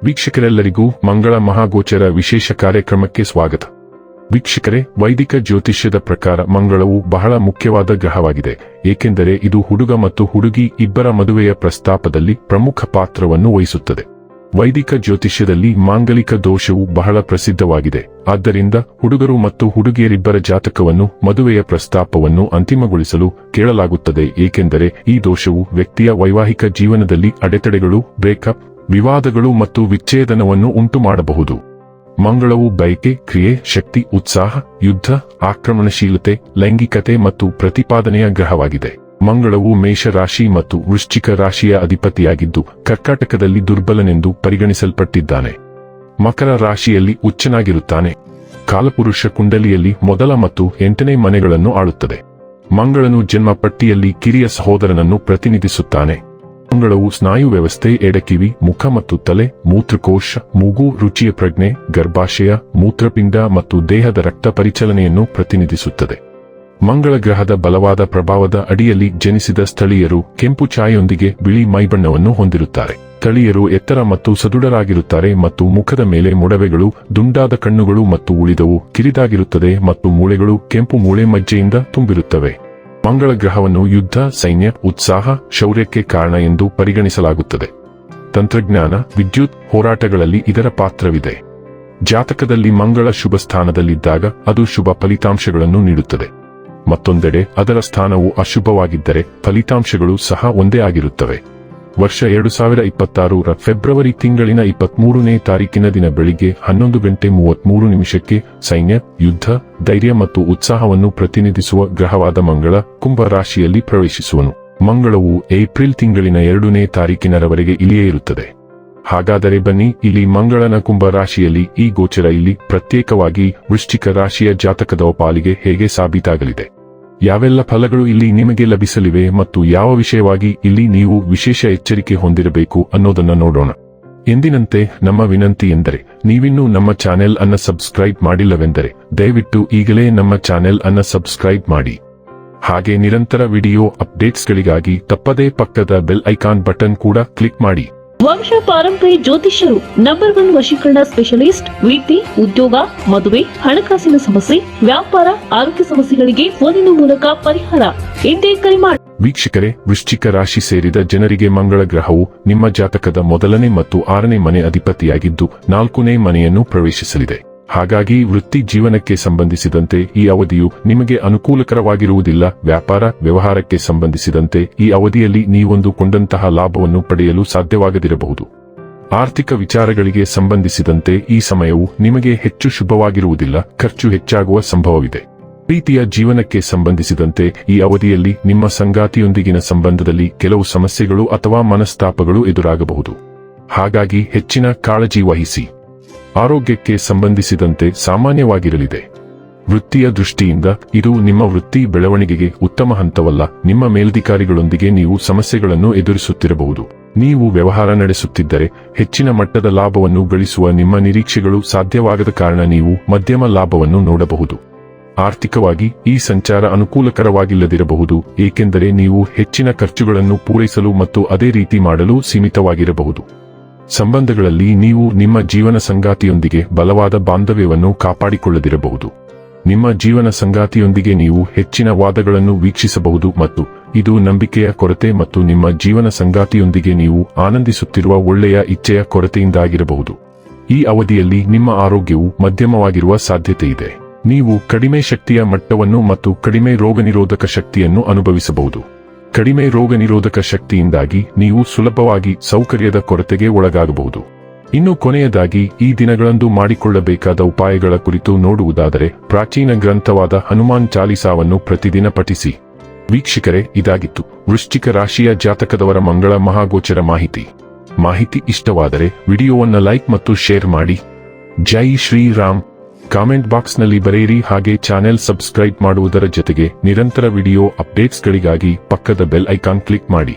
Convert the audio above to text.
ವೀಕ್ಷಕರೆಲ್ಲರಿಗೂ ಮಂಗಳ ಮಹಾಗೋಚರ ವಿಶೇಷ ಕಾರ್ಯಕ್ರಮಕ್ಕೆ ಸ್ವಾಗತ. ವೀಕ್ಷಕರೇ, ವೈದಿಕ ಜ್ಯೋತಿಷ್ಯದ ಪ್ರಕಾರ ಮಂಗಳವು ಬಹಳ ಮುಖ್ಯವಾದ ಗ್ರಹವಾಗಿದೆ, ಏಕೆಂದರೆ ಇದು ಹುಡುಗ ಮತ್ತು ಹುಡುಗಿ ಇಬ್ಬರ ಮದುವೆಯ ಪ್ರಸ್ತಾಪದಲ್ಲಿ ಪ್ರಮುಖ ಪಾತ್ರವನ್ನು ವಹಿಸುತ್ತದೆ. ವೈದಿಕ ಜ್ಯೋತಿಷ್ಯದಲ್ಲಿ ಮಾಂಗಲಿಕ ದೋಷವು ಬಹಳ ಪ್ರಸಿದ್ಧವಾಗಿದೆ. ಆದ್ದರಿಂದ ಹುಡುಗರು ಮತ್ತು ಹುಡುಗಿಯರಿಬ್ಬರ ಜಾತಕವನ್ನು ಮದುವೆಯ ಪ್ರಸ್ತಾಪವನ್ನು ಅಂತಿಮಗೊಳಿಸಲು ಕೇಳಲಾಗುತ್ತದೆ, ಏಕೆಂದರೆ ಈ ದೋಷವು ವ್ಯಕ್ತಿಯ ವೈವಾಹಿಕ ಜೀವನದಲ್ಲಿ ಅಡೆತಡೆಗಳು, ಬ್ರೇಕಪ್, ವಿವಾದಗಳು ಮತ್ತು ವಿಚ್ಛೇದನವನ್ನು ಉಂಟುಮಾಡಬಹುದು. ಮಂಗಳವು ಬಯಕೆ, ಕ್ರಿಯೆ, ಶಕ್ತಿ, ಉತ್ಸಾಹ, ಯುದ್ಧ, ಆಕ್ರಮಣಶೀಲತೆ, ಲೈಂಗಿಕತೆ ಮತ್ತು ಪ್ರತಿಪಾದನೆಯ ಗ್ರಹವಾಗಿದೆ. ಮಂಗಳವು ಮೇಷ ರಾಶಿ ಮತ್ತು ವೃಶ್ಚಿಕ ರಾಶಿಯ ಅಧಿಪತಿಯಾಗಿದ್ದು ಕರ್ಕಾಟಕದಲ್ಲಿ ದುರ್ಬಲನೆಂದು ಪರಿಗಣಿಸಲ್ಪಟ್ಟಿದ್ದಾನೆ. ಮಕರ ರಾಶಿಯಲ್ಲಿ ಉಚ್ಚನಾಗಿರುತ್ತಾನೆ. ಕಾಲಪುರುಷ ಕುಂಡಲಿಯಲ್ಲಿ ಮೊದಲ ಮತ್ತು 8ನೇ ಮನೆಗಳನ್ನು ಆಳುತ್ತದೆ. ಮಂಗಳನು ಜನ್ಮ ಪಟ್ಟಿಯಲ್ಲಿ ಕಿರಿಯ ಸಹೋದರನನ್ನು ಪ್ರತಿನಿಧಿಸುತ್ತಾನೆ. ಮಂಗಳವು ಸ್ನಾಯು ವ್ಯವಸ್ಥೆ, ಎಡಕಿವಿ, ಮುಖ ಮತ್ತು ತಲೆ, ಮೂತ್ರಕೋಶ, ಮೂಗು, ರುಚಿಯ ಪ್ರಜ್ಞೆ, ಗರ್ಭಾಶಯ, ಮೂತ್ರಪಿಂಡ ಮತ್ತು ದೇಹದ ರಕ್ತ ಪರಿಚಲನೆಯನ್ನು ಪ್ರತಿನಿಧಿಸುತ್ತದೆ. ಮಂಗಳ ಗ್ರಹದ ಬಲವಾದ ಪ್ರಭಾವದ ಅಡಿಯಲ್ಲಿ ಜನಿಸಿದ ಸ್ಥಳೀಯರು ಕೆಂಪು ಛಾಯೆಯೊಂದಿಗೆ ಬಿಳಿ ಮೈಬಣ್ಣವನ್ನು ಹೊಂದಿರುತ್ತಾರೆ. ಸ್ಥಳೀಯರು ಎತ್ತರ ಮತ್ತು ಸದೃಢರಾಗಿರುತ್ತಾರೆ ಮತ್ತು ಮುಖದ ಮೇಲೆ ಮೊಡವೆಗಳು, ದುಂಡಾದ ಕಣ್ಣುಗಳು ಮತ್ತು ಉಳಿದವು ಕಿರಿದಾಗಿರುತ್ತದೆ ಮತ್ತು ಮೂಳೆಗಳು ಕೆಂಪು ಮೂಳೆ ಮಜ್ಜೆಯಿಂದ ತುಂಬಿರುತ್ತವೆ. ಮಂಗಳ ಗ್ರಹವನ್ನು ಯುದ್ಧ, ಸೈನ್ಯ, ಉತ್ಸಾಹ, ಶೌರ್ಯಕ್ಕೆ ಕಾರಣ ಎಂದು ಪರಿಗಣಿಸಲಾಗುತ್ತದೆ. ತಂತ್ರಜ್ಞಾನ, ವಿದ್ಯುತ್, ಹೋರಾಟಗಳಲ್ಲಿ ಇದರ ಪಾತ್ರವಿದೆ. ಜಾತಕದಲ್ಲಿ ಮಂಗಳ ಶುಭ ಸ್ಥಾನದಲ್ಲಿದ್ದಾಗ ಅದು ಶುಭ ಫಲಿತಾಂಶಗಳನ್ನು ನೀಡುತ್ತದೆ. ಮತ್ತೊಂದೆಡೆ ಅದರ ಸ್ಥಾನವು ಅಶುಭವಾಗಿದ್ದರೆ ಫಲಿತಾಂಶಗಳು ಸಹ ಒಂದೇ ಆಗಿರುತ್ತವೆ. ವರ್ಷ 2026ರ ಫೆಬ್ರವರಿ ತಿಂಗಳಿನ 23ನೇ ತಾರೀಕಿನ ದಿನ ಬೆಳಿಗ್ಗೆ 11:33 ಸೈನ್ಯ, ಯುದ್ಧ, ಧೈರ್ಯ ಮತ್ತು ಉತ್ಸಾಹವನ್ನು ಪ್ರತಿನಿಧಿಸುವ ಗ್ರಹವಾದ ಮಂಗಳ ಕುಂಭ ರಾಶಿಯಲ್ಲಿ ಪ್ರವೇಶಿಸುವನು. ಮಂಗಳವು ಏಪ್ರಿಲ್ ತಿಂಗಳಿನ 2ನೇ ತಾರೀಕಿನವರೆಗೆ ಇಲ್ಲಿಯೇ ಇರುತ್ತದೆ. ಹಾಗಾದರೆ ಬನ್ನಿ, ಇಲ್ಲಿ ಮಂಗಳನ ಕುಂಭ ರಾಶಿಯಲ್ಲಿ ಈ ಗೋಚರ ಇಲ್ಲಿ ಪ್ರತ್ಯೇಕವಾಗಿ ವೃಶ್ಚಿಕ ರಾಶಿಯ ಜಾತಕದ ಪಾಲಿಗೆ ಹೇಗೆ ಸಾಬೀತಾಗಲಿದೆ, ಯಾವೆಲ್ಲ ಫಲಗಳು ಇಲ್ಲಿ ನಿಮಗೆ ಲಭಿಸಲಿವೆ ಮತ್ತು ಯಾವ ವಿಷಯವಾಗಿ ಇಲ್ಲಿ ನೀವು ವಿಶೇಷ ಎಚ್ಚರಿಕೆ ಹೊಂದಿರಬೇಕು ಅನ್ನೋದನ್ನ ನೋಡೋಣ. ಎಂದಿನಂತೆ ನಮ್ಮ ವಿನಂತಿ ಎಂದರೆ, ನೀವಿನ್ನೂ ನಮ್ಮ ಚಾನೆಲ್ ಅನ್ನು ಸಬ್ಸ್ಕ್ರೈಬ್ ಮಾಡಿಲ್ಲವೆಂದರೆ ದಯವಿಟ್ಟು ಈಗಲೇ ನಮ್ಮ ಚಾನೆಲ್ ಅನ್ನು ಸಬ್ಸ್ಕ್ರೈಬ್ ಮಾಡಿ. ಹಾಗೆ ನಿರಂತರ ವಿಡಿಯೋ ಅಪ್ಡೇಟ್ಸ್ಗಳಿಗಾಗಿ ತಪ್ಪದೇ ಪಕ್ಕದ ಬೆಲ್ ಐಕಾನ್ ಬಟನ್ ಕೂಡ ಕ್ಲಿಕ್ ಮಾಡಿ. ವಂಶ ಪಾರಂಪರ್ಯ ಜ್ಯೋತಿಷ್ಯರು ನಂಬರ್ 1 ವಶೀಕರಣ ಸ್ಪೆಷಲಿಸ್ಟ್. ವೃತ್ತಿ, ಉದ್ಯೋಗ, ಮದುವೆ, ಹಣಕಾಸಿನ ಸಮಸ್ಯೆ, ವ್ಯಾಪಾರ, ಆರೋಗ್ಯ ಸಮಸ್ಯೆಗಳಿಗೆ ಫೋನಿನ ಮೂಲಕ ಪರಿಹಾರ. ಇಂದೇ ಕರೆ ಮಾಡಿ. ವೀಕ್ಷಕರೇ, ವೃಶ್ಚಿಕ ರಾಶಿ ಸೇರಿದ ಜನರಿಗೆ ಮಂಗಳ ಗ್ರಹವು ನಿಮ್ಮ ಜಾತಕದ ಮೊದಲನೇ ಮತ್ತು 6ನೇ ಮನೆ ಅಧಿಪತಿಯಾಗಿದ್ದು 4ನೇ ಮನೆಯನ್ನು ಪ್ರವೇಶಿಸಲಿದೆ. ಹಾಗಾಗಿ ವೃತ್ತಿ ಜೀವನಕ್ಕೆ ಸಂಬಂಧಿಸಿದಂತೆ ಈ ಅವಧಿಯು ನಿಮಗೆ ಅನುಕೂಲಕರವಾಗಿರುವುದಿಲ್ಲ. ವ್ಯಾಪಾರ ವ್ಯವಹಾರಕ್ಕೆ ಸಂಬಂಧಿಸಿದಂತೆ ಈ ಅವಧಿಯಲ್ಲಿ ನೀವೊಂದು ಕೊಂಡಂತಹ ಲಾಭವನ್ನು ಪಡೆಯಲು ಸಾಧ್ಯವಾಗದಿರಬಹುದು. ಆರ್ಥಿಕ ವಿಚಾರಗಳಿಗೆ ಸಂಬಂಧಿಸಿದಂತೆ ಈ ಸಮಯವು ನಿಮಗೆ ಹೆಚ್ಚು ಶುಭವಾಗಿರುವುದಿಲ್ಲ. ಖರ್ಚು ಹೆಚ್ಚಾಗುವ ಸಂಭವವಿದೆ. ಪ್ರೀತಿಯ ಜೀವನಕ್ಕೆ ಸಂಬಂಧಿಸಿದಂತೆ ಈ ಅವಧಿಯಲ್ಲಿ ನಿಮ್ಮ ಸಂಗಾತಿಯೊಂದಿಗಿನ ಸಂಬಂಧದಲ್ಲಿ ಕೆಲವು ಸಮಸ್ಯೆಗಳು ಅಥವಾ ಮನಸ್ತಾಪಗಳು ಎದುರಾಗಬಹುದು. ಹಾಗಾಗಿ ಹೆಚ್ಚಿನ ಕಾಳಜಿ ವಹಿಸಿ. ಆರೋಗ್ಯಕ್ಕೆ ಸಂಬಂಧಿಸಿದಂತೆ ಸಾಮಾನ್ಯವಾಗಿರಲಿದೆ. ವೃತ್ತಿಯ ದೃಷ್ಟಿಯಿಂದ ಇದು ನಿಮ್ಮ ವೃತ್ತಿ ಬೆಳವಣಿಗೆಗೆ ಉತ್ತಮ ಹಂತವಲ್ಲ. ನಿಮ್ಮ ಮೇಲಧಿಕಾರಿಗಳೊಂದಿಗೆ ನೀವು ಸಮಸ್ಯೆಗಳನ್ನು ಎದುರಿಸುತ್ತಿರಬಹುದು. ನೀವು ವ್ಯವಹಾರ ನಡೆಸುತ್ತಿದ್ದರೆ ಹೆಚ್ಚಿನ ಮಟ್ಟದ ಲಾಭವನ್ನು ಗಳಿಸುವ ನಿಮ್ಮ ನಿರೀಕ್ಷೆಗಳು ಸಾಧ್ಯವಾಗದ ಕಾರಣ ನೀವು ಮಧ್ಯಮ ಲಾಭವನ್ನು ನೋಡಬಹುದು. ಆರ್ಥಿಕವಾಗಿ ಈ ಸಂಚಾರ ಅನುಕೂಲಕರವಾಗಿಲ್ಲದಿರಬಹುದು, ಏಕೆಂದರೆ ನೀವು ಹೆಚ್ಚಿನ ಖರ್ಚುಗಳನ್ನು ಪೂರೈಸಲು ಮತ್ತು ಅದೇ ರೀತಿ ಮಾಡಲು ಸೀಮಿತವಾಗಿರಬಹುದು. ಸಂಬಂಧಗಳಲ್ಲಿ ನೀವು ನಿಮ್ಮ ಜೀವನ ಸಂಗಾತಿಯೊಂದಿಗೆ ಬಲವಾದ ಬಾಂಧವ್ಯವನ್ನು ಕಾಪಾಡಿಕೊಳ್ಳದಿರಬಹುದು. ನಿಮ್ಮ ಜೀವನ ಸಂಗಾತಿಯೊಂದಿಗೆ ನೀವು ಹೆಚ್ಚಿನ ವಾದಗಳನ್ನು ವೀಕ್ಷಿಸಬಹುದು ಮತ್ತು ಇದು ನಂಬಿಕೆಯ ಕೊರತೆ ಮತ್ತು ನಿಮ್ಮ ಜೀವನ ಸಂಗಾತಿಯೊಂದಿಗೆ ನೀವು ಆನಂದಿಸುತ್ತಿರುವ ಒಳ್ಳೆಯ ಇಚ್ಛೆಯ ಕೊರತೆಯಿಂದಾಗಿರಬಹುದು. ಈ ಅವಧಿಯಲ್ಲಿ ನಿಮ್ಮ ಆರೋಗ್ಯವು ಮಧ್ಯಮವಾಗಿರುವ ಸಾಧ್ಯತೆಯಿದೆ. ನೀವು ಕಡಿಮೆ ಶಕ್ತಿಯ ಮಟ್ಟವನ್ನು ಮತ್ತು ಕಡಿಮೆ ರೋಗನಿರೋಧಕ ಶಕ್ತಿಯನ್ನು ಅನುಭವಿಸಬಹುದು. ಕಡಿಮೆ ರೋಗನಿರೋಧಕ ಶಕ್ತಿಯಿಂದಾಗಿ ನೀವು ಸುಲಭವಾಗಿ ಸೌಕರ್ಯದ ಕೊರತೆಗೆ ಒಳಗಾಗಬಹುದು. ಇನ್ನು ಕೊನೆಯದಾಗಿ ಈ ದಿನಗಳಂದು ಮಾಡಿಕೊಳ್ಳಬೇಕಾದ ಉಪಾಯಗಳ ಕುರಿತು ನೋಡುವುದಾದರೆ, ಪ್ರಾಚೀನ ಗ್ರಂಥವಾದ ಹನುಮಾನ್ ಚಾಲಿಸಾವನ್ನು ಪ್ರತಿದಿನ ಪಠಿಸಿ. ವೀಕ್ಷಕರೇ, ಇದಾಗಿತ್ತು ವೃಶ್ಚಿಕ ರಾಶಿಯ ಜಾತಕದವರ ಮಂಗಳ ಮಹಾಗೋಚರ ಮಾಹಿತಿ ಇಷ್ಟವಾದರೆ ವಿಡಿಯೋವನ್ನು ಲೈಕ್ ಮತ್ತು ಶೇರ್ ಮಾಡಿ. ಜೈ ಶ್ರೀರಾಮ್. ಕಾಮೆಂಟ್ ಬಾಕ್ಸ್ನಲ್ಲಿ ಬರೆಯಿರಿ. ಹಾಗೆ ಚಾನೆಲ್ ಸಬ್ಸ್ಕ್ರೈಬ್ ಮಾಡುವುದರ ಜೊತೆಗೆ ನಿರಂತರ ವಿಡಿಯೋ ಅಪ್ಡೇಟ್ಸ್ಗಳಿಗಾಗಿ ಪಕ್ಕದ ಬೆಲ್ ಐಕಾನ್ ಕ್ಲಿಕ್ ಮಾಡಿ.